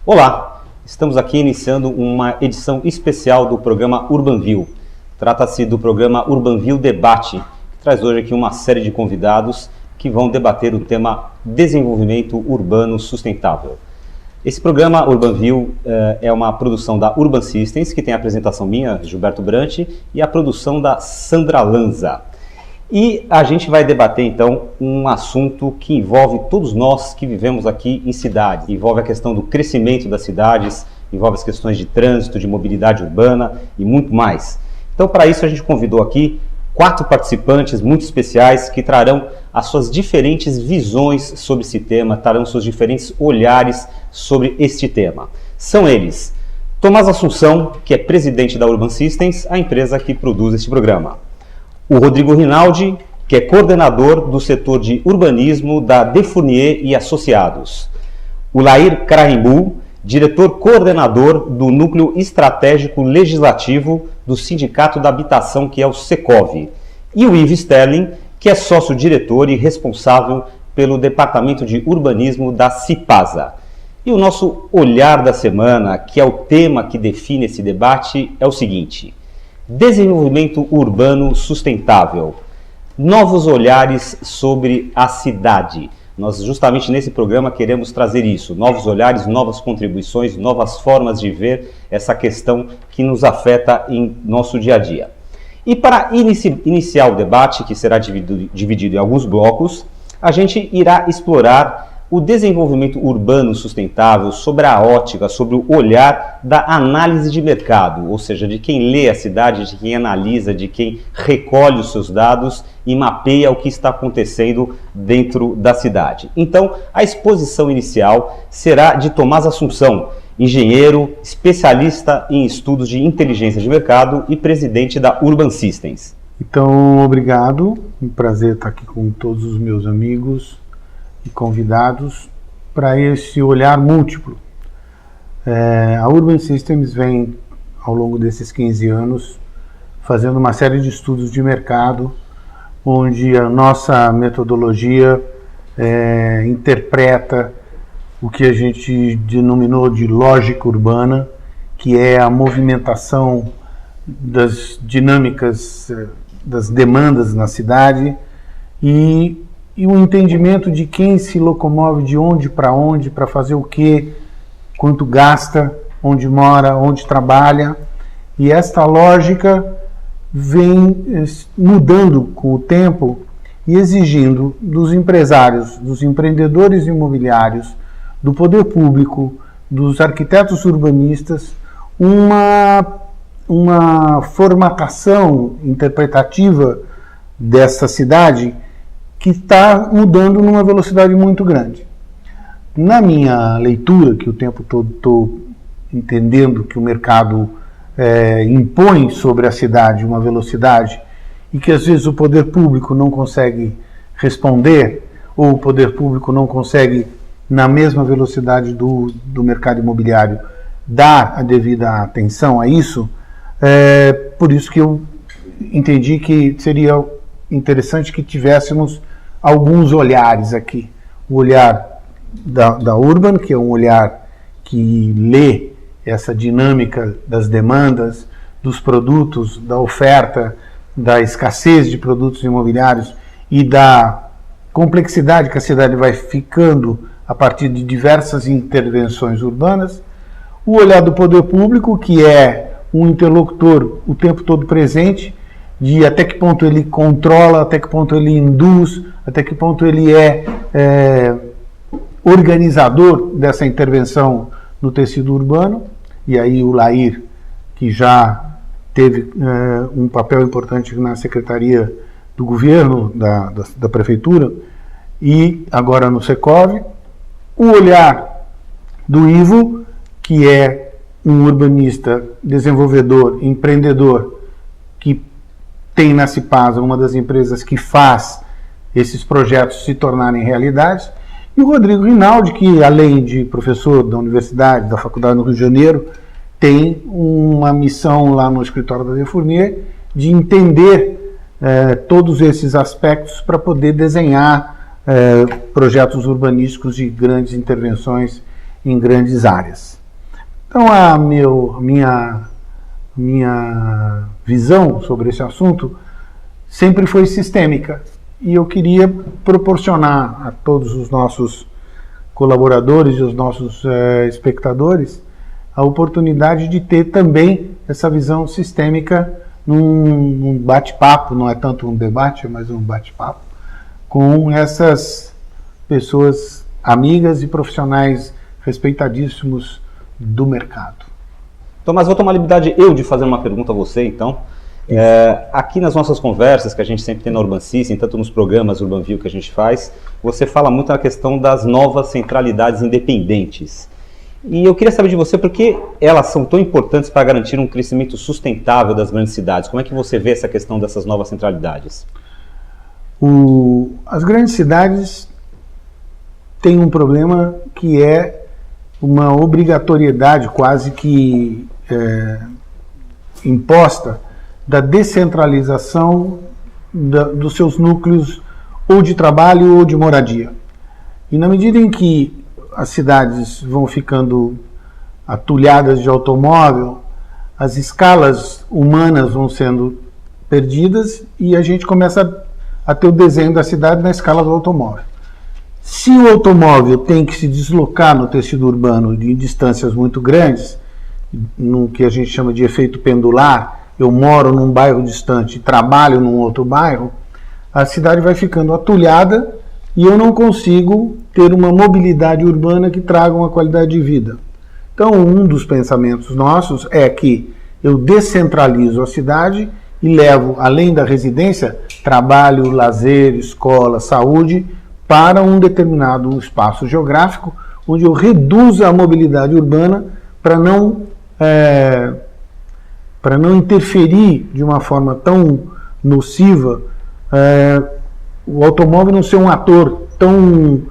Olá, estamos aqui iniciando uma edição especial do programa Urbanview. Trata-se do programa Urbanview Debate, que traz hoje aqui uma série de convidados que vão debater o tema desenvolvimento urbano sustentável. Esse programa Urbanview é uma produção da Urban Systems, que tem a apresentação minha, Gilberto Brandt, e a produção da Sandra Lanza. E a gente vai debater, então, um assunto que envolve todos nós que vivemos aqui em cidade. Envolve a questão do crescimento das cidades, envolve as questões de trânsito, de mobilidade urbana e muito mais. Então, para isso, a gente convidou aqui 4 participantes muito especiais que trarão as suas diferentes visões sobre esse tema, trarão seus diferentes olhares sobre este tema. São eles: Tomás Assunção, que é presidente da Urban Systems, a empresa que produz este programa. O Rodrigo Rinaldi, que é coordenador do setor de urbanismo da Defournier e Associados. O Lair Krahenbuhl, diretor coordenador do Núcleo Estratégico Legislativo do Sindicato da Habitação, que é o Secov. E o Yves Sterling, que é sócio-diretor e responsável pelo Departamento de Urbanismo da Cipasa. E o nosso olhar da semana, que é o tema que define esse debate, é o seguinte: desenvolvimento urbano sustentável, novos olhares sobre a cidade. Nós justamente nesse programa queremos trazer isso, novos olhares, novas contribuições, novas formas de ver essa questão que nos afeta em nosso dia a dia. E para iniciar o debate, que será dividido em alguns blocos, a gente irá explorar o desenvolvimento urbano sustentável sobre a ótica, sobre o olhar da análise de mercado, ou seja, de quem lê a cidade, de quem analisa, de quem recolhe os seus dados e mapeia o que está acontecendo dentro da cidade. Então, a exposição inicial será de Tomás Assunção, engenheiro, especialista em estudos de inteligência de mercado e presidente da Urban Systems. Então, obrigado, um prazer estar aqui com todos os meus amigos e convidados para esse olhar múltiplo. A Urban Systems vem, ao longo desses 15 anos, fazendo uma série de estudos de mercado, onde a nossa metodologia interpreta o que a gente denominou de lógica urbana, que é a movimentação das dinâmicas, das demandas na cidade e o entendimento de quem se locomove de onde para fazer o quê, quanto gasta, onde mora, onde trabalha. E esta lógica vem mudando com o tempo e exigindo dos empresários, dos empreendedores imobiliários, do poder público, dos arquitetos urbanistas, uma formatação interpretativa dessa cidade que está mudando numa velocidade muito grande. Na minha leitura, que o tempo todo estou entendendo que o mercado impõe sobre a cidade uma velocidade e que às vezes o poder público não consegue responder, ou o poder público não consegue, na mesma velocidade do mercado imobiliário, dar a devida atenção a isso, por isso que eu entendi que seria interessante que tivéssemos alguns olhares aqui. O olhar da Urban, que é um olhar que lê essa dinâmica das demandas, dos produtos, da oferta, da escassez de produtos imobiliários e da complexidade que a cidade vai ficando a partir de diversas intervenções urbanas. O olhar do poder público, que é um interlocutor o tempo todo presente, de até que ponto ele controla, até que ponto ele induz, até que ponto ele é organizador dessa intervenção no tecido urbano. E aí o Lair, que já teve um papel importante na Secretaria do Governo, da Prefeitura, e agora no Secov. O olhar do Ivo, que é um urbanista, desenvolvedor, empreendedor, que tem na Cipasa uma das empresas que faz esses projetos se tornarem realidade, e o Rodrigo Rinaldi, que além de professor da Universidade, da Faculdade do Rio de Janeiro, tem uma missão lá no escritório da Defournier de entender todos esses aspectos para poder desenhar projetos urbanísticos de grandes intervenções em grandes áreas. Então, a minha visão sobre esse assunto sempre foi sistêmica, e eu queria proporcionar a todos os nossos colaboradores e os nossos espectadores a oportunidade de ter também essa visão sistêmica num bate-papo, não é tanto um debate, mas um bate-papo, com essas pessoas amigas e profissionais respeitadíssimos do mercado. Tomás, vou tomar a liberdade de fazer uma pergunta a você, então. Aqui nas nossas conversas que a gente sempre tem na Urban System, tanto nos programas UrbanView que a gente faz, você fala muito na questão das novas centralidades independentes. E eu queria saber de você por que elas são tão importantes para garantir um crescimento sustentável das grandes cidades. Como é que você vê essa questão dessas novas centralidades? As grandes cidades têm um problema que é uma obrigatoriedade quase que imposta da descentralização dos seus núcleos ou de trabalho ou de moradia. E na medida em que as cidades vão ficando atulhadas de automóvel, as escalas humanas vão sendo perdidas e a gente começa a ter o desenho da cidade na escala do automóvel. Se o automóvel tem que se deslocar no tecido urbano em distâncias muito grandes, no que a gente chama de efeito pendular, eu moro num bairro distante e trabalho num outro bairro, a cidade vai ficando atulhada e eu não consigo ter uma mobilidade urbana que traga uma qualidade de vida. Então, um dos pensamentos nossos é que eu descentralizo a cidade e levo, além da residência, trabalho, lazer, escola, saúde, para um determinado espaço geográfico, onde eu reduza a mobilidade urbana para não interferir de uma forma tão nociva, o automóvel não ser um ator tão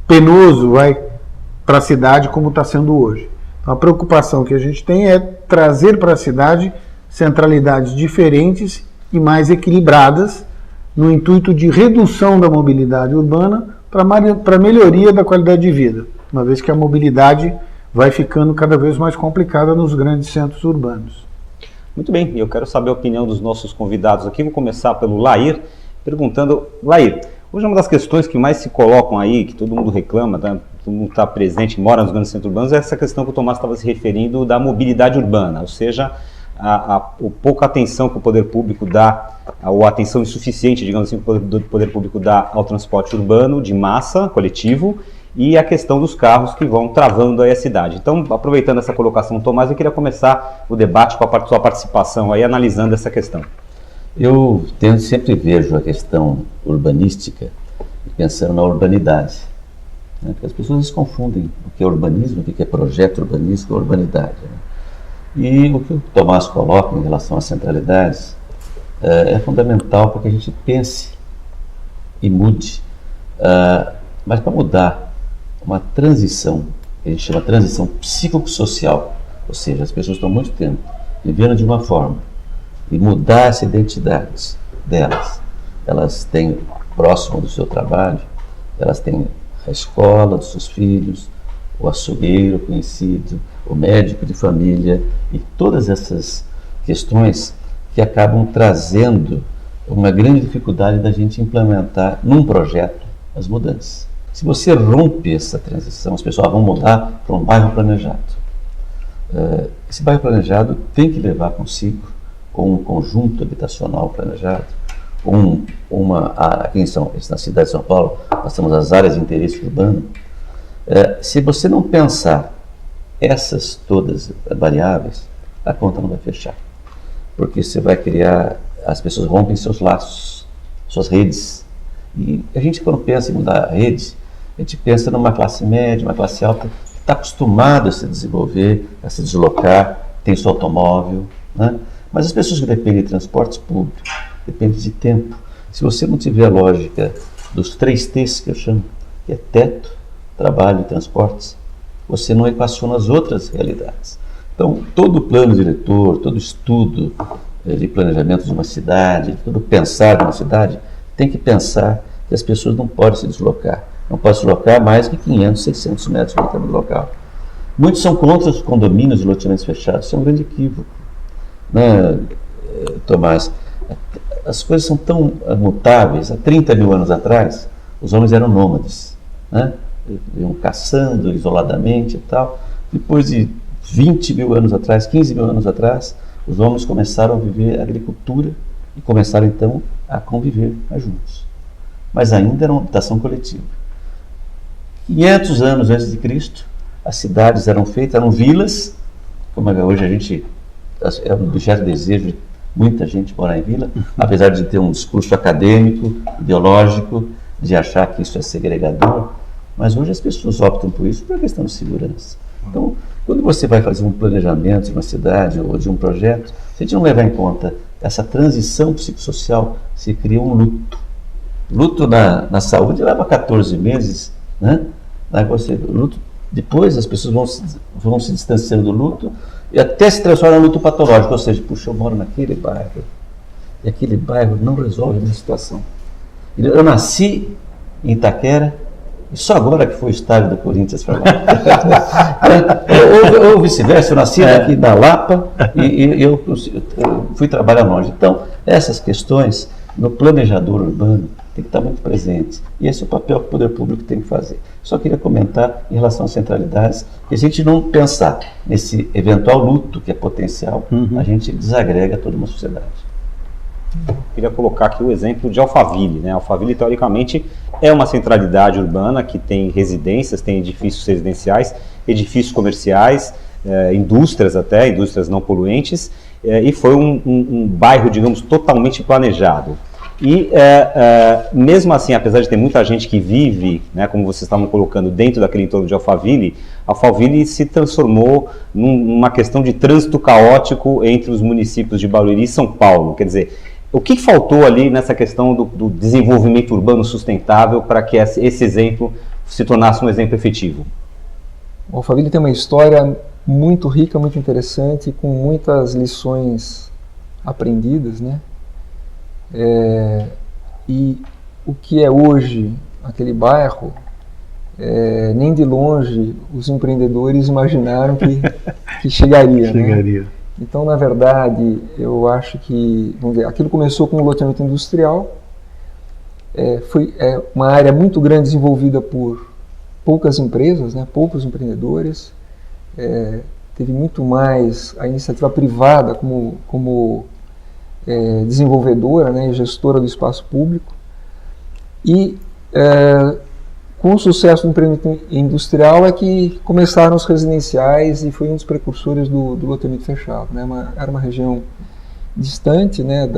penoso para a cidade como está sendo hoje. Então, a preocupação que a gente tem é trazer para a cidade centralidades diferentes e mais equilibradas, no intuito de redução da mobilidade urbana para melhoria da qualidade de vida, uma vez que a mobilidade vai ficando cada vez mais complicada nos grandes centros urbanos. Muito bem, eu quero saber a opinião dos nossos convidados aqui. Vou começar pelo Lair, perguntando, Lair, hoje uma das questões que mais se colocam aí, que todo mundo reclama, tá? Todo mundo está presente, mora nos grandes centros urbanos, é essa questão que o Tomás estava se referindo da mobilidade urbana, ou seja, a pouca atenção que o poder público dá, ou a atenção insuficiente, digamos assim, que o poder público dá ao transporte urbano de massa, coletivo, e a questão dos carros que vão travando aí a cidade. Então, aproveitando essa colocação do Tomás, eu queria começar o debate com a sua participação aí, analisando essa questão. Eu sempre vejo a questão urbanística pensando na urbanidade, né? Porque as pessoas se confundem o que é urbanismo, o que é projeto urbanístico e urbanidade, né? E o que o Tomás coloca em relação às centralidades é fundamental para que a gente pense e mude. Mas para mudar, uma transição, que a gente chama de transição psicossocial, ou seja, as pessoas estão há muito tempo vivendo de uma forma, e mudar essa identidade delas. Elas têm próximo do seu trabalho, elas têm a escola dos seus filhos, o açougueiro conhecido, o médico de família e todas essas questões que acabam trazendo uma grande dificuldade da gente implementar num projeto as mudanças. Se você rompe essa transição, as pessoas vão mudar para um bairro planejado. Esse bairro planejado tem que levar consigo um conjunto habitacional planejado, aqui na cidade de São Paulo, nós temos as áreas de interesse urbano. Se você não pensar essas todas variáveis, a conta não vai fechar, porque você vai criar, as pessoas rompem seus laços, suas redes, e a gente, quando pensa em mudar a rede, a gente pensa numa classe média, uma classe alta, que está acostumada a se desenvolver, a se deslocar, tem seu automóvel, né? Mas as pessoas que dependem de transportes públicos, dependem de tempo. Se você não tiver a lógica dos 3 T's que eu chamo, que é teto, trabalho e transportes, você não equaciona as outras realidades. Então, todo plano diretor, todo estudo de planejamento de uma cidade, todo pensar de uma cidade, tem que pensar que as pessoas não podem se deslocar não pode se locar mais que 500, 600 metros do determinado local. Muitos são contra os condomínios e loteamentos fechados. Isso é um grande equívoco, né, Tomás? As coisas são tão mutáveis. Há 30 mil anos atrás, os homens eram nômades, né? Iam caçando isoladamente e tal. Depois de 20 mil anos atrás, 15 mil anos atrás, os homens começaram a viver a agricultura e começaram então a conviver juntos. Mas ainda era uma habitação coletiva. 500 anos antes de Cristo, as cidades eram feitas, eram vilas, como hoje a gente, é um objeto de desejo de muita gente morar em vila, apesar de ter um discurso acadêmico, ideológico, de achar que isso é segregador, mas hoje as pessoas optam por isso por uma questão de segurança. Então, quando você vai fazer um planejamento de uma cidade ou de um projeto, se a gente não levar em conta essa transição psicossocial, se cria um luto. Luto na saúde leva 14 meses, né? Luto, depois as pessoas vão se distanciando do luto e até se transforma em luto patológico, ou seja, puxa, eu moro naquele bairro e aquele bairro não resolve a minha situação. Eu nasci em Itaquera e só agora que foi o estádio do Corinthians para lá. ou vice-versa, eu nasci aqui na Lapa e eu fui trabalhar longe. Então, essas questões no planejador urbano tem que estar muito presente. E esse é o papel que o poder público tem que fazer. Só queria comentar em relação às centralidades, que a gente não pensar nesse eventual luto que é potencial, a gente desagrega toda uma sociedade. Queria colocar aqui o exemplo de Alphaville, né? Alphaville, teoricamente, é uma centralidade urbana que tem residências, tem edifícios residenciais, edifícios comerciais, indústrias até, indústrias não poluentes, e foi um bairro, digamos, totalmente planejado. E mesmo assim, apesar de ter muita gente que vive, né, como vocês estavam colocando, dentro daquele entorno de Alphaville, Alphaville se transformou numa questão de trânsito caótico entre os municípios de Barueri e São Paulo. Quer dizer, o que faltou ali nessa questão do desenvolvimento urbano sustentável para que esse exemplo se tornasse um exemplo efetivo? O Alphaville tem uma história muito rica, muito interessante, com muitas lições aprendidas, né? E o que é hoje aquele bairro, nem de longe os empreendedores imaginaram que chegaria. Né? Então, na verdade, eu acho que, vamos ver, aquilo começou com um loteamento industrial, foi uma área muito grande desenvolvida por poucas empresas, né, poucos empreendedores, teve muito mais a iniciativa privada como desenvolvedora, né, e gestora do espaço público, e com o sucesso do empreendimento industrial é que começaram os residenciais e foi um dos precursores do loteamento fechado, né? Era uma região distante, né,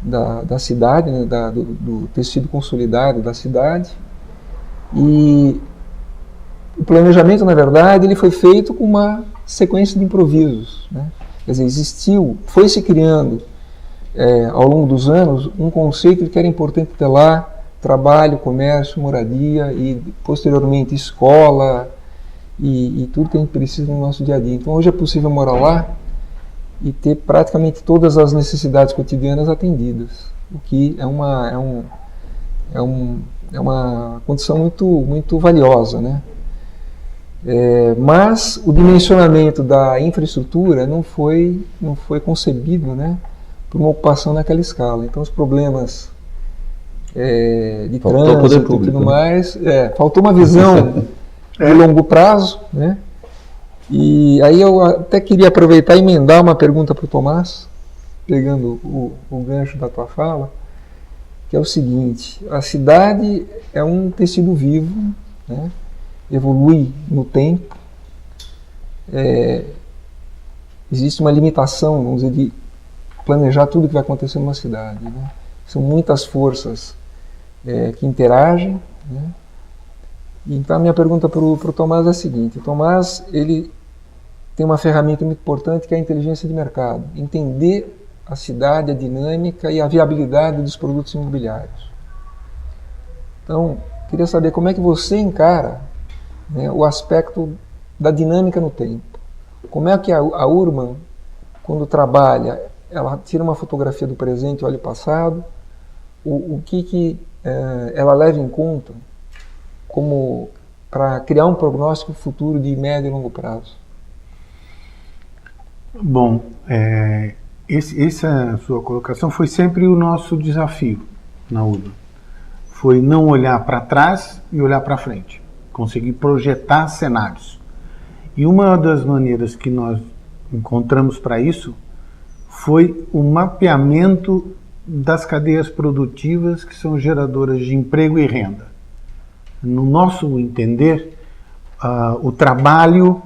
da cidade, né, do tecido consolidado da cidade, e o planejamento, na verdade, ele foi feito com uma sequência de improvisos, né? Quer dizer, foi se criando ao longo dos anos um conceito de que era importante ter lá trabalho, comércio, moradia e posteriormente escola e tudo que a gente precisa no nosso dia a dia. Então hoje é possível morar lá e ter praticamente todas as necessidades cotidianas atendidas, o que é uma condição muito valiosa, né? Mas o dimensionamento da infraestrutura não foi concebido, né, por uma ocupação naquela escala. Então os problemas de trânsito e tudo mais, faltou uma visão de longo prazo, né? E aí eu até queria aproveitar e emendar uma pergunta para o Tomás, pegando o gancho da tua fala, que é o seguinte: a cidade é um tecido vivo, né? Evolui no tempo, existe uma limitação, vamos dizer, de planejar tudo o que vai acontecer numa cidade, né? São muitas forças que interagem, né? Então a minha pergunta para o Tomás é a seguinte: o Tomás, ele tem uma ferramenta muito importante que é a inteligência de mercado, entender a cidade, a dinâmica e a viabilidade dos produtos imobiliários. Então, queria saber como é que você encara, né, o aspecto da dinâmica no tempo. Como é que a Urban, quando trabalha, ela tira uma fotografia do presente e olha o passado, o que ela leva em conta para criar um prognóstico futuro de médio e longo prazo? Bom, essa sua colocação foi sempre o nosso desafio na Urban. Foi não olhar para trás e olhar para frente, conseguir projetar cenários. E uma das maneiras que nós encontramos para isso foi o mapeamento das cadeias produtivas que são geradoras de emprego e renda. No nosso entender, o trabalho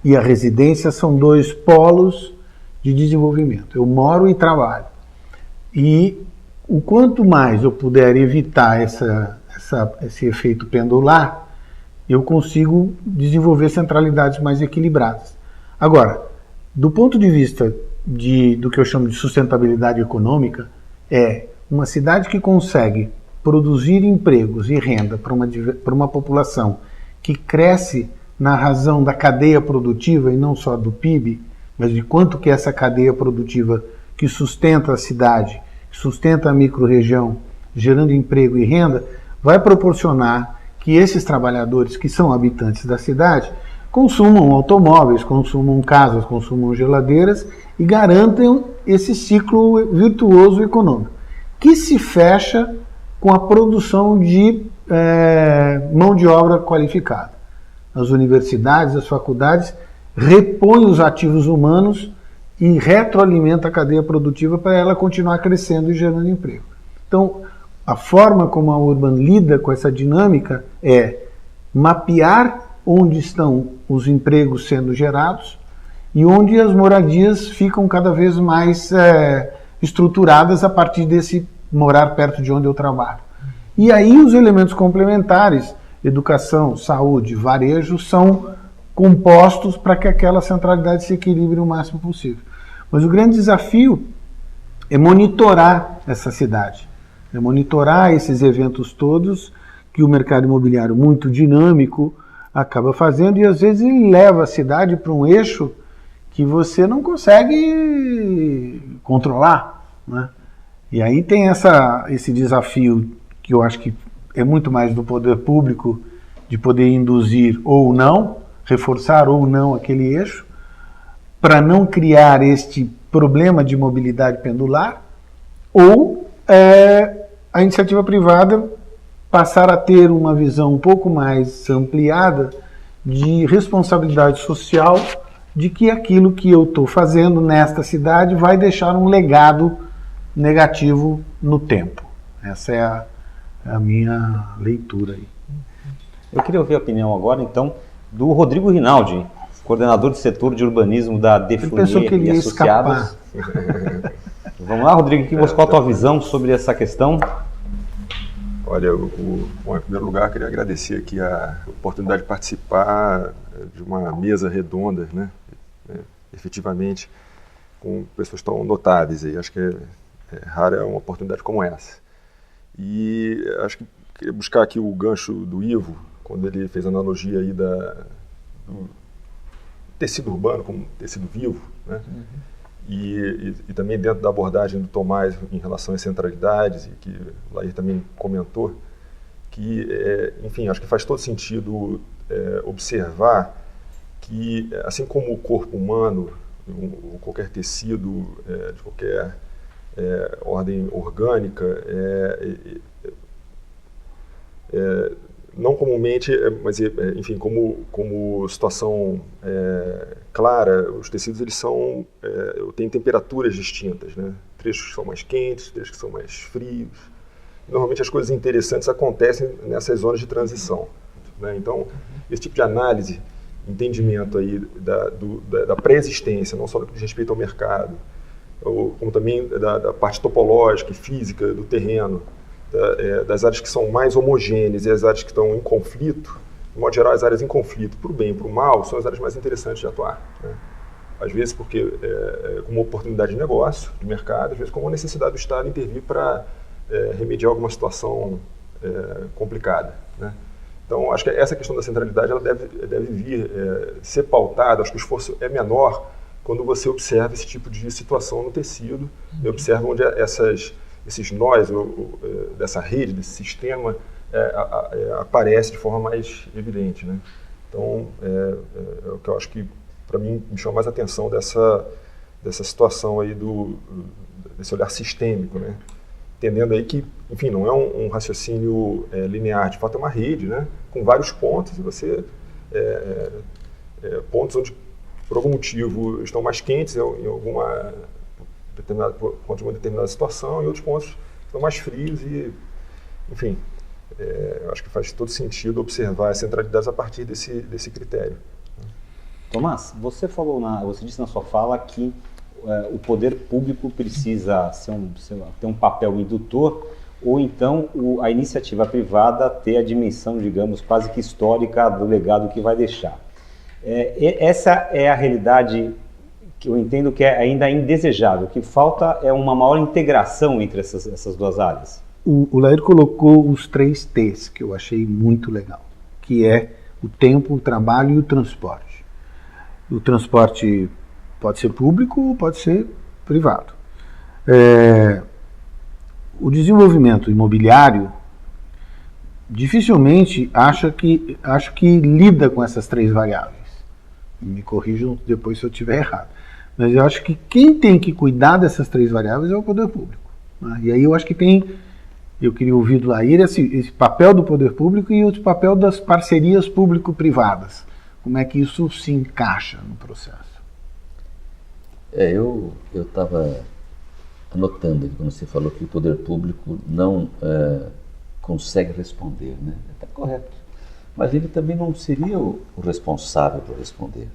e a residência são dois polos de desenvolvimento. Eu moro e trabalho. E o quanto mais eu puder evitar esse efeito pendular, eu consigo desenvolver centralidades mais equilibradas. Agora, do ponto de vista do que eu chamo de sustentabilidade econômica, é uma cidade que consegue produzir empregos e renda para uma população que cresce na razão da cadeia produtiva e não só do PIB, mas de quanto que essa cadeia produtiva que sustenta a cidade, sustenta a micro-região, gerando emprego e renda, vai proporcionar que esses trabalhadores que são habitantes da cidade consumam automóveis, consumam casas, consumam geladeiras e garantam esse ciclo virtuoso econômico, que se fecha com a produção de mão de obra qualificada. As universidades, as faculdades repõem os ativos humanos e retroalimenta a cadeia produtiva para ela continuar crescendo e gerando emprego. Então, a forma como a Urban lida com essa dinâmica é mapear onde estão os empregos sendo gerados e onde as moradias ficam cada vez mais estruturadas a partir desse morar perto de onde eu trabalho. E aí os elementos complementares, educação, saúde, varejo, são compostos para que aquela centralidade se equilibre o máximo possível. Mas o grande desafio é monitorar essa cidade, é monitorar esses eventos todos que o mercado imobiliário muito dinâmico acaba fazendo e às vezes ele leva a cidade para um eixo que você não consegue controlar, né? E aí tem esse desafio que eu acho que é muito mais do poder público de poder induzir ou não, reforçar ou não aquele eixo, para não criar este problema de mobilidade pendular, ou a iniciativa privada passar a ter uma visão um pouco mais ampliada de responsabilidade social, de que aquilo que eu estou fazendo nesta cidade vai deixar um legado negativo no tempo. Essa é a minha leitura aí. Eu queria ouvir a opinião agora, então, do Rodrigo Rinaldi, coordenador do setor de urbanismo da Defunier e Associados. Vamos lá, Rodrigo, qual a tua visão sobre essa questão? Olha, bom, em primeiro lugar, queria agradecer aqui a oportunidade de participar de uma mesa redonda, né, efetivamente, com pessoas tão notáveis aí. Acho que é rara uma oportunidade como essa. E acho que queria buscar aqui o gancho do Ivo, quando ele fez a analogia aí do tecido urbano como tecido vivo, né? E também dentro da abordagem do Tomás em relação às centralidades, e que o Lair também comentou, que, enfim, acho que faz todo sentido observar que, assim como o corpo humano, ou qualquer tecido de qualquer ordem orgânica, não comumente, mas enfim, como situação clara, os tecidos eles têm temperaturas distintas, né? Trechos que são mais quentes, trechos que são mais frios. Normalmente as coisas interessantes acontecem nessas zonas de transição, né? Então, esse tipo de análise, entendimento aí da pré-existência, não só no que diz respeito ao mercado, como também da parte topológica e física do terreno, das áreas que são mais homogêneas e as áreas que estão em conflito. De modo geral, as áreas em conflito, para o bem e para o mal, são as áreas mais interessantes de atuar, né? Às vezes porque como oportunidade de negócio, de mercado, às vezes como necessidade do Estado intervir para remediar alguma situação complicada, né? Então, acho que essa questão da centralidade ela deve vir ser pautada. Acho que o esforço é menor quando você observa esse tipo de situação no tecido, e observa onde esses nós dessa rede, desse sistema, aparece de forma mais evidente, né? Então, é o que eu acho que, para mim, me chama mais a atenção dessa situação aí desse olhar sistêmico, né? Entendendo aí que, enfim, não é um raciocínio linear, de fato é uma rede, né? Com vários pontos, e você... pontos onde, por algum motivo, estão mais quentes em alguma ponto de uma determinada situação, e outros pontos estão mais frios e, enfim, eu acho que faz todo sentido observar as centralidades a partir desse critério. Tomás, você disse na sua fala que o poder público precisa ter um papel indutor, ou então a iniciativa privada ter a dimensão, digamos, quase que histórica do legado que vai deixar. Essa é a realidade que eu entendo que é ainda indesejável. O que falta é uma maior integração entre essas duas áreas. O Lair colocou os 3 T's, que eu achei muito legal, que é o tempo, o trabalho e o transporte. O transporte pode ser público ou pode ser privado. O desenvolvimento imobiliário dificilmente acho que lida com essas 3 variáveis. Me corrijam depois se eu estiver errado. Mas eu acho que quem tem que cuidar dessas 3 variáveis é o poder público, né? E aí eu acho que eu queria ouvir do Lair esse papel do poder público e o papel das parcerias público-privadas. Como é que isso se encaixa no processo? Eu estava anotando quando você falou que o poder público não consegue responder, né? Está correto. Mas ele também não seria o responsável por responder.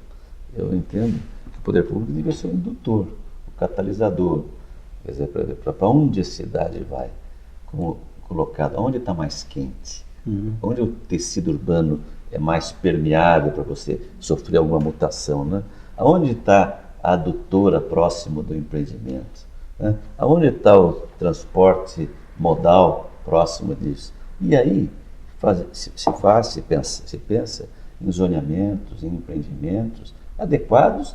Eu entendo que o poder público deve ser o indutor, o catalisador. Quer dizer, para onde a cidade vai, como colocado, onde está mais quente, onde o tecido urbano é mais permeável para você sofrer alguma mutação, né? Aonde está a adutora próximo do empreendimento, né? Aonde está o transporte modal próximo disso? E aí se pensa em zoneamentos, em empreendimentos adequados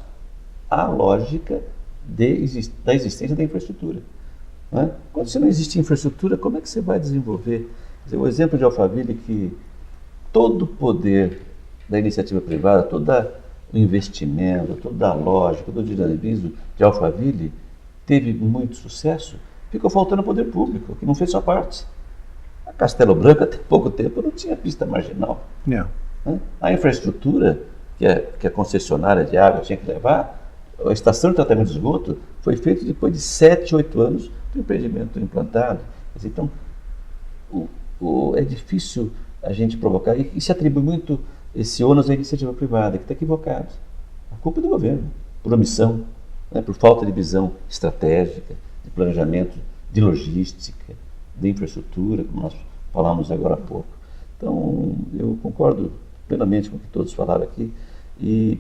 à lógica da existência da infraestrutura, né? Quando você não existe infraestrutura, como é que você vai desenvolver? Quer dizer, o exemplo de Alphaville, que todo o poder da iniciativa privada, todo o investimento, toda a lógica, todo o dinamismo de Alphaville teve muito sucesso, ficou faltando poder público, que não fez sua parte. A Castelo Branco, até pouco tempo, não tinha pista marginal. Não. Né? A infraestrutura que a concessionária de água tinha que levar, a estação de tratamento de esgoto foi feita depois de 7, 8 anos do empreendimento implantado. Então, é difícil a gente provocar, e se atribui muito esse ônus à iniciativa privada, que está equivocado. A culpa é do governo, por omissão, né, por falta de visão estratégica, de planejamento, de logística, de infraestrutura, como nós falamos agora há pouco. Então, eu concordo plenamente com o que todos falaram aqui. E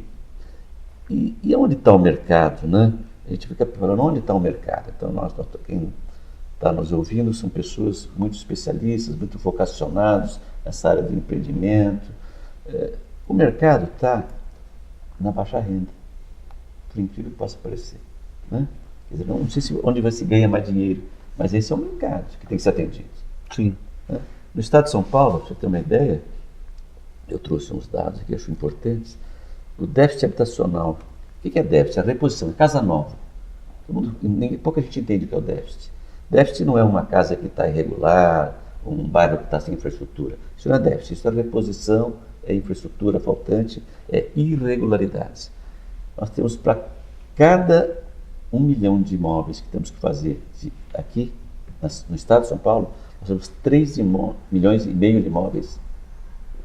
onde está o mercado, né? A gente fica falando, onde está o mercado? Então, quem está nos ouvindo são pessoas muito especialistas, muito vocacionados nessa área do empreendimento. O mercado está na baixa renda, por incrível que possa parecer, né? Quer dizer, não sei onde vai se ganha mais dinheiro, mas esse é o mercado que tem que ser atendido. Sim. Né? No estado de São Paulo, para você ter uma ideia, eu trouxe uns dados aqui, acho importantes. O déficit habitacional. O que é déficit? A reposição, é casa nova. Pouca gente entende o que é o déficit. Déficit não é uma casa que está irregular, um bairro que está sem infraestrutura. Isso não é déficit, isso é reposição, é infraestrutura faltante, é irregularidades. Nós temos para cada 1 milhão de imóveis que temos que fazer aqui, no estado de São Paulo, nós temos 3,5 milhões de imóveis,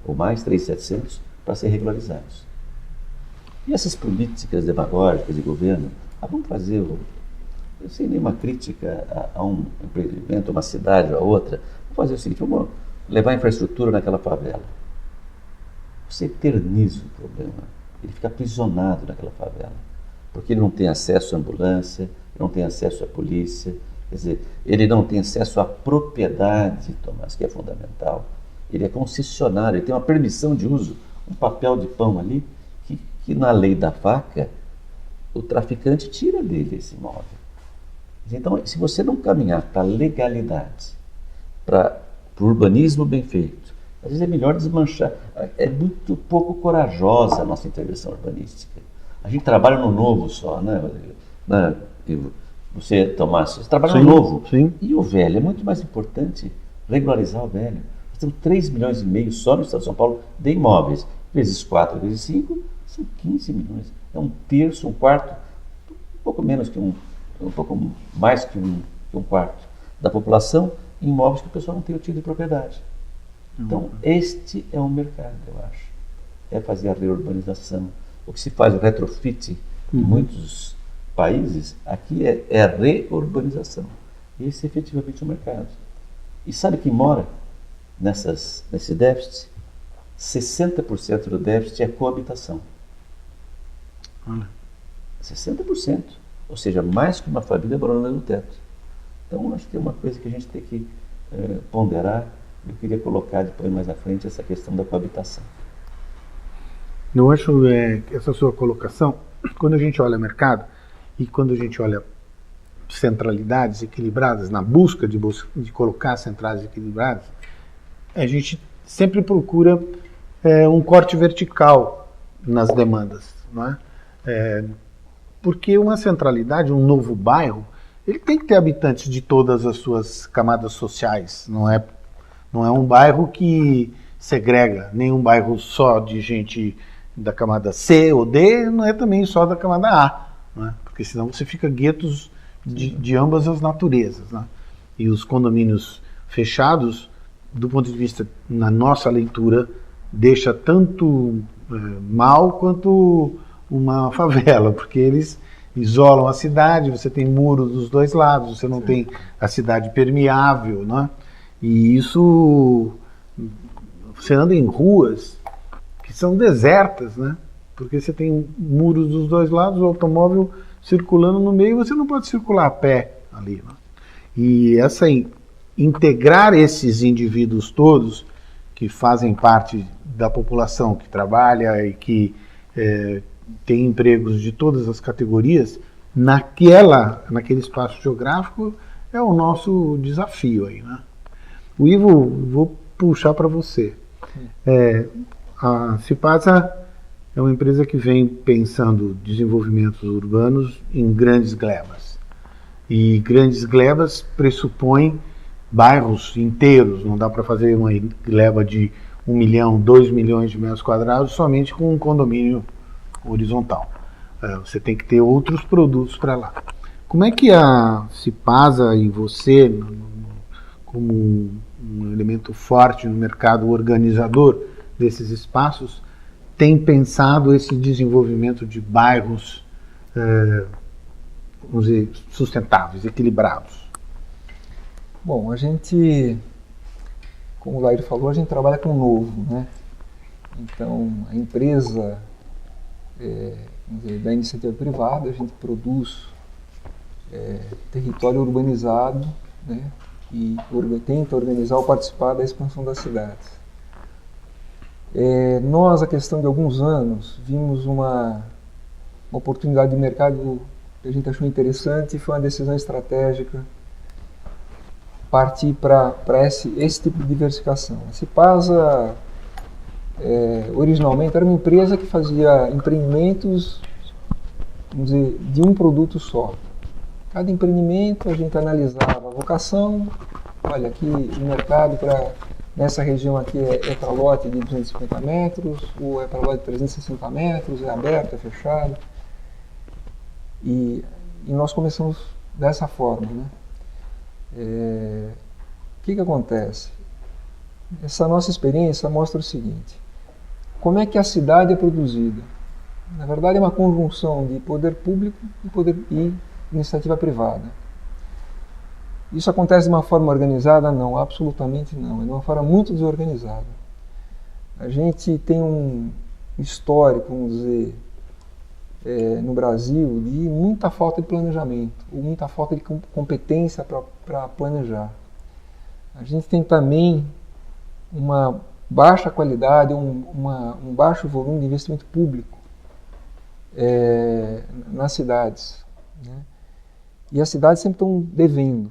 ou mais, 3.700, para ser regularizados. E essas políticas demagógicas de governo, vamos fazer, sem nenhuma crítica a um empreendimento, uma cidade ou a outra, vamos fazer o seguinte, vamos levar a infraestrutura naquela favela. Você eterniza o problema, ele fica aprisionado naquela favela, porque ele não tem acesso à ambulância, ele não tem acesso à polícia, quer dizer, ele não tem acesso à propriedade, Tomás, que é fundamental. Ele é concessionário, ele tem uma permissão de uso, um papel de pão ali, que na lei da faca, o traficante tira dele esse imóvel. Então, se você não caminhar para a legalidade, para para o urbanismo bem feito, às vezes é melhor desmanchar. É muito pouco corajosa a nossa intervenção urbanística. A gente trabalha no novo só, né, Rodrigo? Você, Tomás, você trabalha no novo. Sim. E o velho? É muito mais importante regularizar o velho. Nós temos 3,5 milhões só no estado de São Paulo de imóveis. Vezes 4, vezes 5, são 15 milhões. É um terço, um quarto, um pouco menos que um pouco mais que um quarto da população em imóveis que o pessoal não tem o título de propriedade. Então, este é um mercado, eu acho. É fazer a reurbanização. O que se faz o retrofit em muitos países, aqui é a reurbanização. Esse é efetivamente o mercado. E sabe quem mora nesse déficit? 60% do déficit é coabitação. 60%. Ou seja, mais que uma família morando no teto. Então, acho que é uma coisa que a gente tem que ponderar. Eu queria colocar depois mais à frente essa questão da coabitação. Eu acho essa sua colocação, quando a gente olha mercado e quando a gente olha centralidades equilibradas, na busca de colocar centrais equilibradas, a gente sempre procura um corte vertical nas demandas, não é? Porque uma centralidade, um novo bairro, ele tem que ter habitantes de todas as suas camadas sociais, não é um bairro que segrega, nem um bairro só de gente da camada C ou D, não é também só da camada A, não é? Porque senão você fica guetos de ambas as naturezas, né? E os condomínios fechados, do ponto de vista, na nossa leitura, deixa tanto mal quanto uma favela, porque eles isolam a cidade, você tem muros dos dois lados, você não tem a cidade permeável, né? E isso, você anda em ruas que são desertas, né? Porque você tem muros dos dois lados, o automóvel circulando no meio, você não pode circular a pé ali, né? E integrar esses indivíduos todos que fazem parte da população, que trabalha e que tem empregos de todas as categorias, naquele espaço geográfico, é o nosso desafio aí, né? O Ivo, vou puxar para você. A Cipasa é uma empresa que vem pensando desenvolvimentos urbanos em grandes glebas. E grandes glebas pressupõem bairros inteiros, não dá para fazer uma gleba de 1 milhão, 2 milhões de metros quadrados somente com um condomínio horizontal. Você tem que ter outros produtos para lá. Como é que a Cipasa e você, como um elemento forte no mercado organizador desses espaços, tem pensado esse desenvolvimento de bairros, vamos dizer, sustentáveis, equilibrados? Bom, a gente, como o Lair falou, a gente trabalha com o novo, né? Então, a empresa vamos dizer, da iniciativa privada, a gente produz território urbanizado, né? E tenta organizar ou participar da expansão das cidades. Nós, a questão de alguns anos, vimos uma oportunidade de mercado que a gente achou interessante e foi uma decisão estratégica partir para esse tipo de diversificação. A Cipasa, originalmente, era uma empresa que fazia empreendimentos, vamos dizer, de um produto só. Cada empreendimento a gente analisava a vocação, olha, aqui o mercado nessa região aqui é para lote de 250 metros, ou é para lote de 360 metros, é aberto, é fechado. E nós começamos dessa forma, né? O que acontece? Essa nossa experiência mostra o seguinte: como é que a cidade é produzida? Na verdade, é uma conjunção de poder público e iniciativa privada. Isso acontece de uma forma organizada? Não, absolutamente não. É de uma forma muito desorganizada. A gente tem um histórico, vamos dizer, no Brasil, de muita falta de planejamento, ou muita falta de competência para planejar. A gente tem também uma baixa qualidade, um baixo volume de investimento público nas cidades, né? E as cidades sempre estão devendo.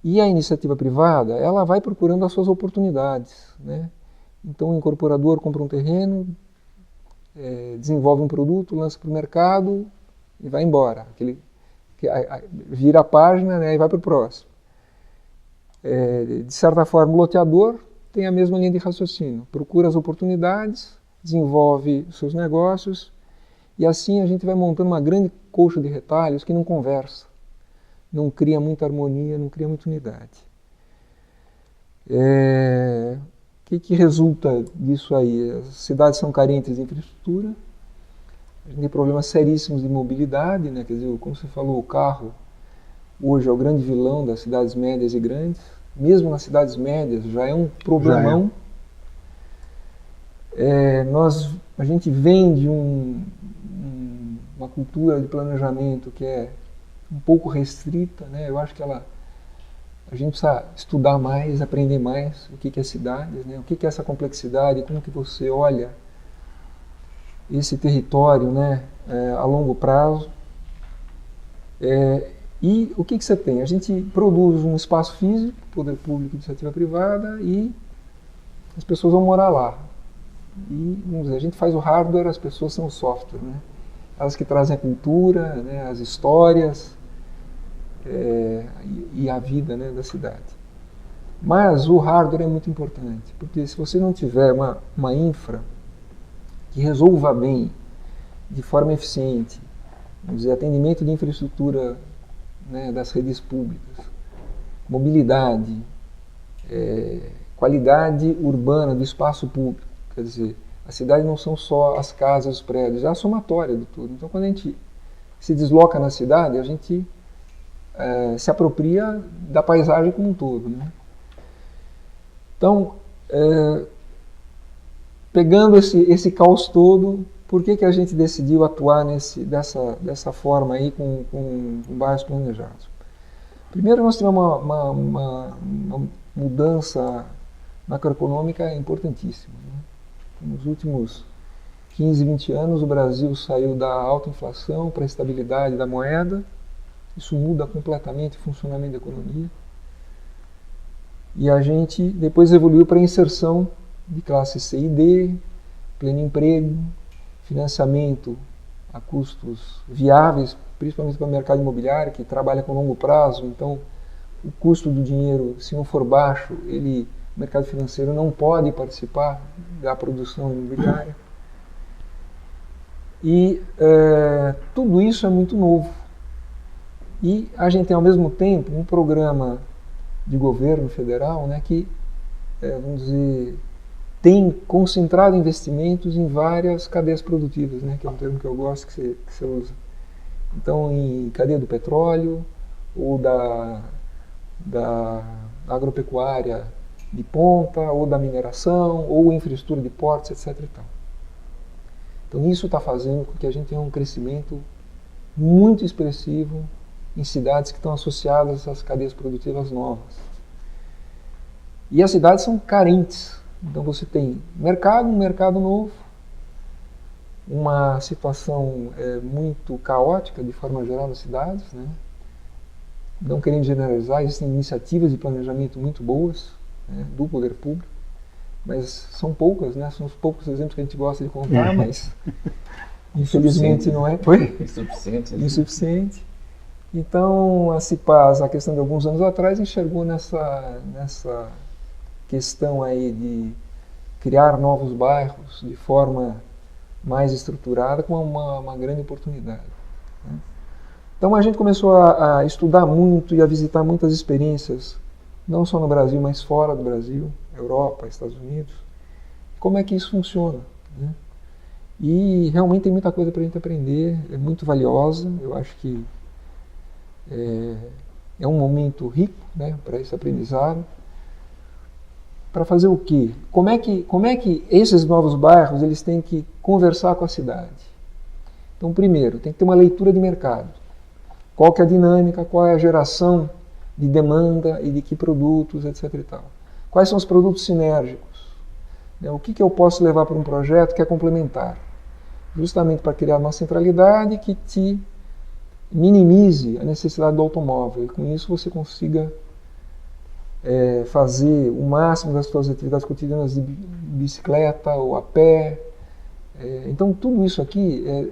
E a iniciativa privada, ela vai procurando as suas oportunidades, né? Então o incorporador compra um terreno, desenvolve um produto, lança para o mercado e vai embora. Vira a página, né, e vai para o próximo. De certa forma, o loteador tem a mesma linha de raciocínio. Procura as oportunidades, desenvolve os seus negócios e assim a gente vai montando uma grande colcha de retalhos que não conversa, não cria muita harmonia, não cria muita unidade. O que resulta disso aí? As cidades são carentes de infraestrutura, a gente tem problemas seríssimos de mobilidade, né? Quer dizer, como você falou, o carro hoje é o grande vilão das cidades médias e grandes, mesmo nas cidades médias já é um problemão. A gente vem de uma cultura de planejamento que é um pouco restrita, né? Eu acho que a gente precisa estudar mais, aprender mais o que é cidades, né? O que é essa complexidade, como que você olha esse território, né, a longo prazo. E o que você tem? A gente produz um espaço físico, poder público, iniciativa privada, e as pessoas vão morar lá. E, vamos dizer, a gente faz o hardware, as pessoas são o software, né? Elas que trazem a cultura, né, as histórias e a vida, né, da cidade. Mas o hardware é muito importante, porque se você não tiver uma infra que resolva bem, de forma eficiente, vamos dizer, atendimento de infraestrutura, né, das redes públicas, mobilidade, qualidade urbana do espaço público, quer dizer, a cidade não são só as casas, os prédios, é a somatória de tudo. Então, quando a gente se desloca na cidade, a gente se apropria da paisagem como um todo, né? Então, pegando esse caos todo, por que a gente decidiu atuar dessa forma aí com bairros planejados? Primeiro, nós tivemos uma mudança macroeconômica importantíssima, né? Nos últimos 15, 20 anos, o Brasil saiu da alta inflação para a estabilidade da moeda. Isso muda completamente o funcionamento da economia. E a gente depois evoluiu para a inserção de classe C e D, pleno emprego, financiamento a custos viáveis, principalmente para o mercado imobiliário, que trabalha com longo prazo. Então, o custo do dinheiro, se não for baixo, o mercado financeiro não pode participar da produção imobiliária. E tudo isso é muito novo. E a gente tem, ao mesmo tempo, um programa de governo federal, né, que, vamos dizer, tem concentrado investimentos em várias cadeias produtivas, né, que é um termo que eu gosto que você usa. Então, em cadeia do petróleo, ou da agropecuária de ponta, ou da mineração, ou infraestrutura de portos, etc. e tal. Então, isso está fazendo com que a gente tenha um crescimento muito expressivo em cidades que estão associadas a essas cadeias produtivas novas. E as cidades são carentes. Então você tem um mercado novo, uma situação muito caótica de forma geral nas cidades, né? Não querendo generalizar, existem iniciativas de planejamento muito boas, né, do poder público, mas são poucas, né? São os poucos exemplos que a gente gosta de contar, mas infelizmente não é. Insuficiente. Então, a Cipaz, a questão de alguns anos atrás, enxergou nessa questão aí de criar novos bairros de forma mais estruturada como uma grande oportunidade, né? Então a gente começou a estudar muito e a visitar muitas experiências, não só no Brasil, mas fora do Brasil, Europa, Estados Unidos, como é que isso funciona, né? E realmente tem muita coisa para a gente aprender, é muito valiosa. Eu acho que é um momento rico, né, para esse aprendizado. Para fazer o quê? Como é que esses novos bairros eles têm que conversar com a cidade? Então, primeiro, tem que ter uma leitura de mercado. Qual que é a dinâmica, qual é a geração de demanda e de que produtos, etc. e tal. Quais são os produtos sinérgicos? O que eu posso levar para um projeto que é complementar? Justamente para criar uma centralidade que te minimize a necessidade do automóvel e com isso você consiga fazer o máximo das suas atividades cotidianas de bicicleta ou a pé. Então tudo isso aqui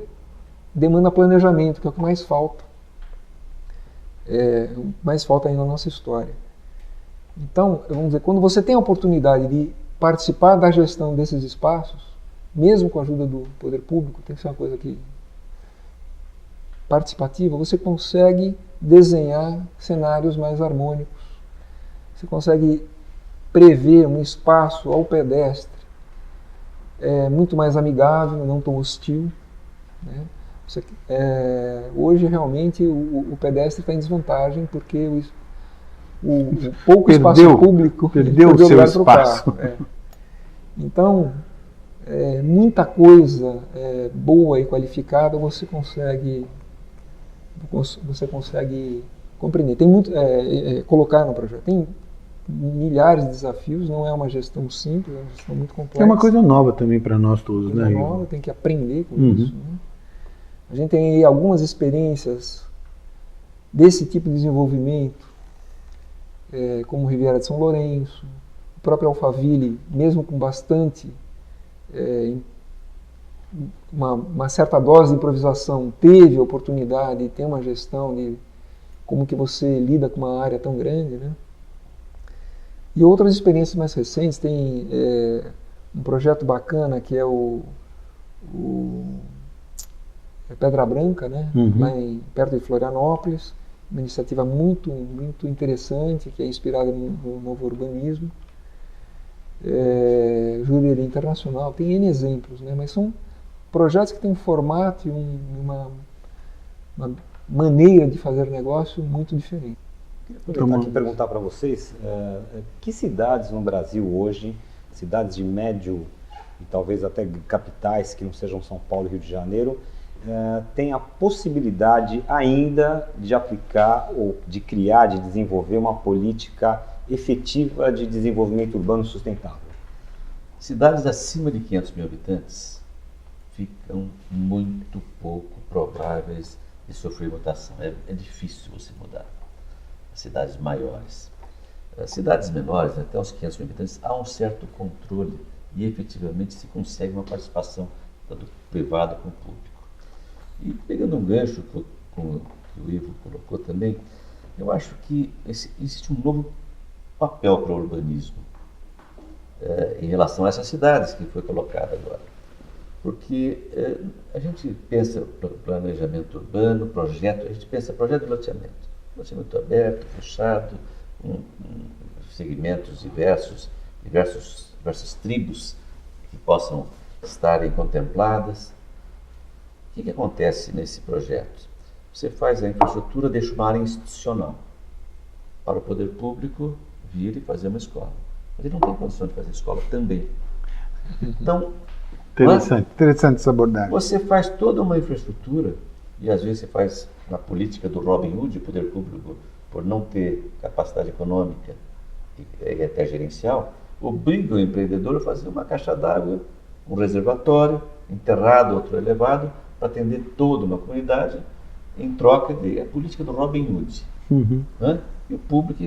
demanda planejamento, que é o que mais falta. Mais falta ainda na nossa história. Então, vamos dizer, quando você tem a oportunidade de participar da gestão desses espaços, mesmo com a ajuda do poder público, tem que ser uma coisa participativa, você consegue desenhar cenários mais harmônicos, você consegue prever um espaço ao pedestre muito mais amigável, não tão hostil, né? Hoje realmente o pedestre está em desvantagem porque o pouco espaço público perdeu o seu espaço. Então, muita coisa boa e qualificada você consegue compreender. Tem muito colocar no projeto. Tem milhares de desafios, não é uma gestão simples, é uma gestão muito complexa. É uma coisa nova também para nós todos, né? Nova, tem que aprender com isso, né? A gente tem aí algumas experiências desse tipo de desenvolvimento, como Riviera de São Lourenço, o próprio Alphaville, mesmo com bastante, uma certa dose de improvisação, teve a oportunidade de ter uma gestão de como que você lida com uma área tão grande, né? E outras experiências mais recentes, tem um projeto bacana que é o Pedra Branca, né? Lá perto de Florianópolis, uma iniciativa muito, muito interessante, que é inspirada no novo urbanismo. Jureria Internacional, tem N exemplos, né? Mas são projetos que têm um formato e uma maneira de fazer negócio muito diferente. Queria aproveitar aqui e perguntar para vocês, que cidades no Brasil hoje, cidades de médio e talvez até capitais que não sejam São Paulo e Rio de Janeiro, tem a possibilidade ainda de aplicar ou de criar, de desenvolver uma política efetiva de desenvolvimento urbano sustentável? Cidades acima de 500 mil habitantes ficam muito pouco prováveis de sofrer mutação. É difícil você mudar. As cidades maiores. As cidades menores, até os 500 mil habitantes, há um certo controle e efetivamente se consegue uma participação do privado com o público. E pegando um gancho que o Ivo colocou também, eu acho que existe um novo papel para o urbanismo em relação a essas cidades que foi colocado agora. Porque a gente pensa planejamento urbano, projeto, a gente pensa projeto de loteamento aberto, fechado, segmentos diversas tribos que possam estarem contempladas. O que acontece nesse projeto? Você faz a infraestrutura, deixa uma área institucional para o poder público vir e fazer uma escola. Mas ele não tem condição de fazer escola também. Então, interessante essa abordagem. Você faz toda uma infraestrutura, e às vezes você faz na política do Robin Hood, o poder público, por não ter capacidade econômica e até gerencial, obriga o empreendedor a fazer uma caixa d'água, um reservatório, enterrado, outro elevado, para atender toda uma comunidade, em troca da política do Robin Hood. Né? E o público...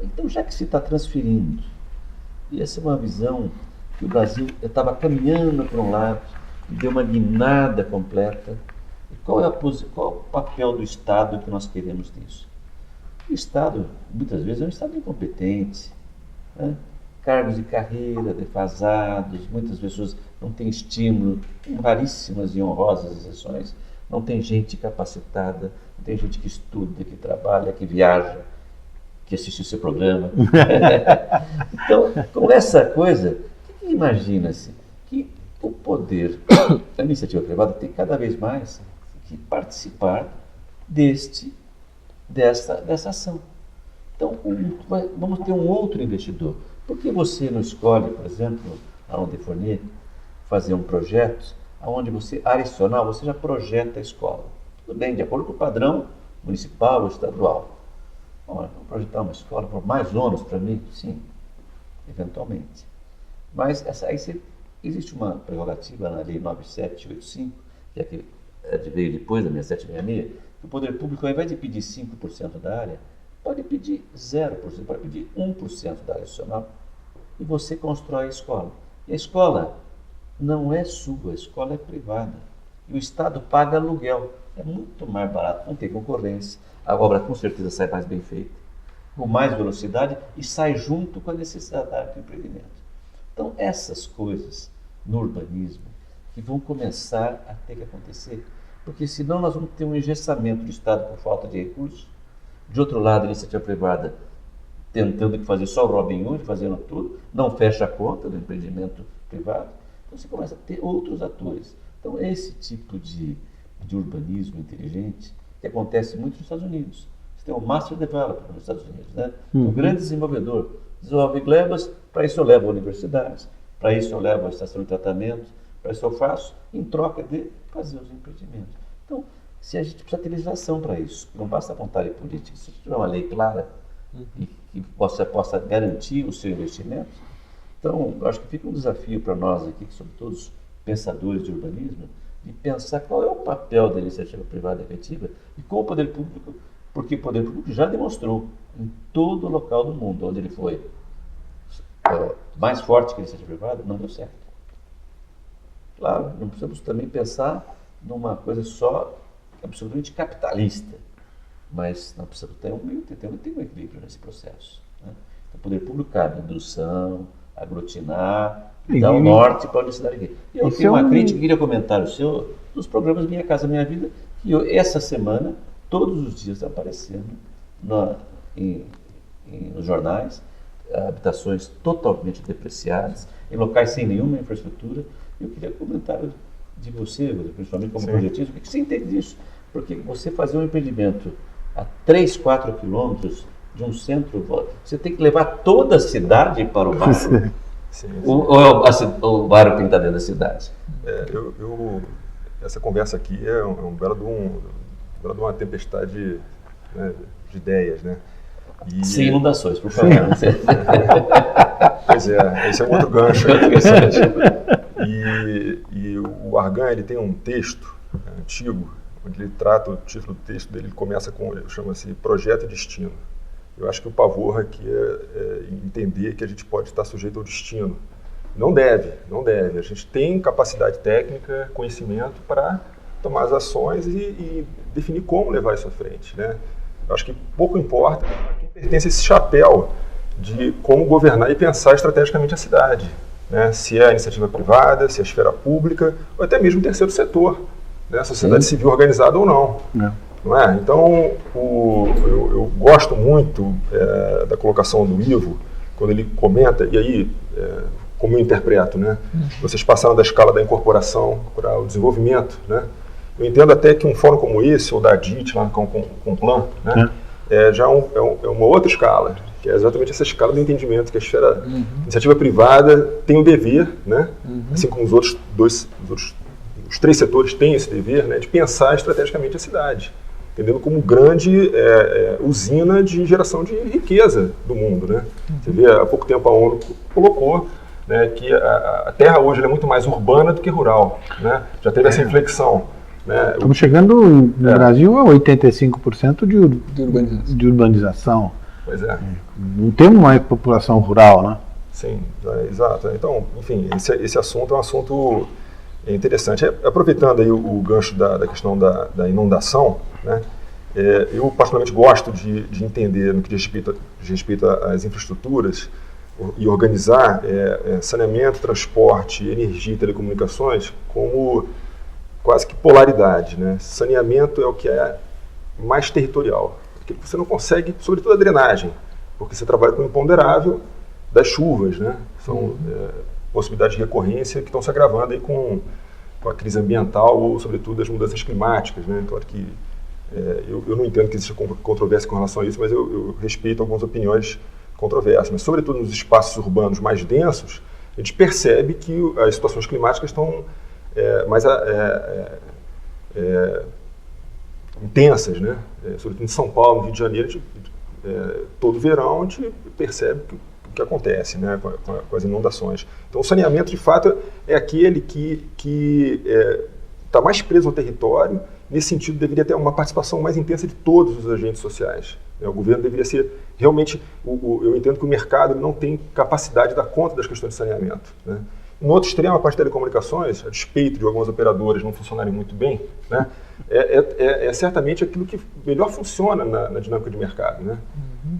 Então, já que se está transferindo, e essa é uma visão que o Brasil estava caminhando para um lado, e deu uma guinada completa. E qual é o papel do Estado que nós queremos nisso? O Estado, muitas vezes, é um Estado incompetente, né? Cargos de carreira defasados, muitas pessoas não têm estímulo, tem raríssimas e honrosas exceções, não tem gente capacitada, não tem gente que estuda, que trabalha, que viaja, que assiste o seu programa. Então, com essa coisa, imagina-se que o poder, a iniciativa privada tem cada vez mais que participar dessa ação. Então, vamos ter um outro investidor. Por que você não escolhe, por exemplo, a Ondefornier, fazer um projeto onde você, adicional, você já projeta a escola? Tudo bem, de acordo com o padrão municipal ou estadual. Olha, vou projetar uma escola por mais ônus para mim? Sim, eventualmente. Mas existe uma prerrogativa na Lei 9785, que veio depois da 6766, que o poder público, ao invés de pedir 5% da área, Pode pedir 0%, pode pedir 1% da área adicional e você constrói a escola. E a escola não é sua, a escola é privada. E o Estado paga aluguel. É muito mais barato, não tem concorrência. A obra com certeza sai mais bem feita, com mais velocidade e sai junto com a necessidade do empreendimento. Então, essas coisas no urbanismo que vão começar a ter que acontecer, porque senão nós vamos ter um engessamento do Estado por falta de recursos. De outro lado, a iniciativa privada tentando fazer só o Robin Hood, fazendo tudo, não fecha a conta do empreendimento privado. Então você começa a ter outros atores. Então esse tipo de urbanismo inteligente que acontece muito nos Estados Unidos. Você tem o Master Developer nos Estados Unidos, né? Um grande desenvolvedor desenvolve glebas, para isso eu levo a universidades, para isso eu levo a estação de tratamento, para isso eu faço em troca de fazer os empreendimentos. Então, se a gente precisa ter legislação para isso, não basta vontade política, se tiver uma lei clara e que possa garantir o seu investimento. Então, eu acho que fica um desafio para nós aqui, que somos todos pensadores de urbanismo, de pensar qual é o papel da iniciativa privada efetiva e com o poder público, porque o poder público já demonstrou em todo local do mundo onde ele foi mais forte que a iniciativa privada, não deu certo. Claro, não precisamos também pensar numa coisa só absolutamente capitalista, mas nós precisamos ter um equilíbrio nesse processo. Né? Então, o poder público cabe indução, aglutinar, dar o norte para a universidade aqui. E eu tenho uma crítica, queria comentar o seu, dos programas Minha Casa Minha Vida, que essa semana, todos os dias, está aparecendo nos jornais, habitações totalmente depreciadas, em locais sem nenhuma infraestrutura. Eu queria comentar de você, principalmente como projetista, o que você entende disso? Porque você fazer um empreendimento a 3, 4 quilômetros de um centro, você tem que levar toda a cidade para o bairro. Ou o bairro tem que estar dentro da cidade? Essa conversa aqui é um belo de uma tempestade, né, de ideias, né? Sem inundações, por favor. Pois é, esse é um outro gancho. E o Argan, ele tem um texto antigo, onde ele trata, o título do texto dele começa chama-se Projeto e Destino. Eu acho que o pavor aqui é entender que a gente pode estar sujeito ao destino. Não deve. A gente tem capacidade técnica, conhecimento para tomar as ações e definir como levar isso à frente, né? Eu acho que pouco importa a quem pertence a esse chapéu de como governar e pensar estrategicamente a cidade, né? Se é a iniciativa privada, se é a esfera pública, ou até mesmo o terceiro setor, né? A sociedade civil organizada ou não. Não é? Então, eu gosto muito da colocação do Ivo, quando ele comenta, e aí, como eu interpreto, né? Vocês passaram da escala da incorporação para o desenvolvimento, né? Eu entendo até que um fórum como esse, ou da DIT, lá com o Plan, né? Já é uma outra escala, que é exatamente essa escala do entendimento, que a esfera iniciativa privada tem o dever, né? Assim como os 3 setores têm esse dever, né, de pensar estrategicamente a cidade, entendendo como grande usina de geração de riqueza do mundo, né? Você vê, há pouco tempo a ONU colocou, né, que a Terra hoje é muito mais urbana do que rural, né? Já teve essa inflexão. Né? Estamos chegando no Brasil a 85% de urbanização. Pois é. Não temos mais população rural, né? Sim, exato. Então, enfim, esse assunto é um assunto interessante. Aproveitando aí o gancho da questão da inundação, né? Eu particularmente gosto de entender, no que diz respeito às infraestruturas, e organizar saneamento, transporte, energia e telecomunicações como quase que polaridade, né? Saneamento é o que é mais territorial, porque você não consegue, sobretudo a drenagem, porque você trabalha com o imponderável das chuvas, né? São possibilidades de recorrência que estão se agravando aí com a crise ambiental ou, sobretudo, as mudanças climáticas, né? Claro que eu não entendo que exista controvérsia com relação a isso, mas eu respeito algumas opiniões controversas. Mas, sobretudo, nos espaços urbanos mais densos, a gente percebe que as situações climáticas estão mais intensas, né? Sobretudo em São Paulo, no Rio de Janeiro, todo verão a gente percebe o que acontece, né, com as inundações. Então o saneamento, de fato, é aquele que está mais preso ao território. Nesse sentido, deveria ter uma participação mais intensa de todos os agentes sociais. O governo deveria ser realmente... eu entendo que o mercado não tem capacidade de dar conta das questões de saneamento, né? No outro extremo, a parte de telecomunicações, a despeito de algumas operadoras não funcionarem muito bem, né, é certamente aquilo que melhor funciona na dinâmica de mercado, né?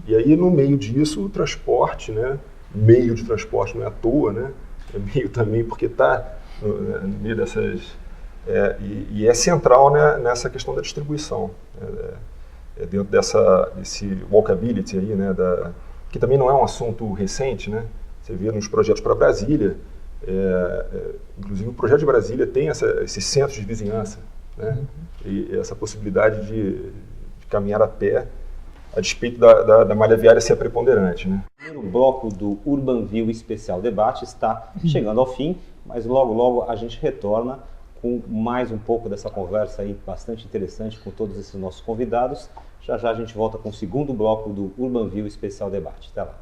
E aí, no meio disso, o transporte, né, meio de transporte não é à toa, né, é meio também porque está no meio dessas... e é central, né, nessa questão da distribuição, dentro desse walkability aí, né, que também não é um assunto recente, né? Você vê nos projetos para Brasília, inclusive o projeto de Brasília tem esses centros de vizinhança, né? E essa possibilidade de caminhar a pé, a despeito da malha viária ser preponderante, né? O primeiro bloco do Urbanville Especial Debate está chegando ao fim, mas logo a gente retorna com mais um pouco dessa conversa aí bastante interessante com todos esses nossos convidados. Já a gente volta com o segundo bloco do Urbanville Especial Debate. Até lá.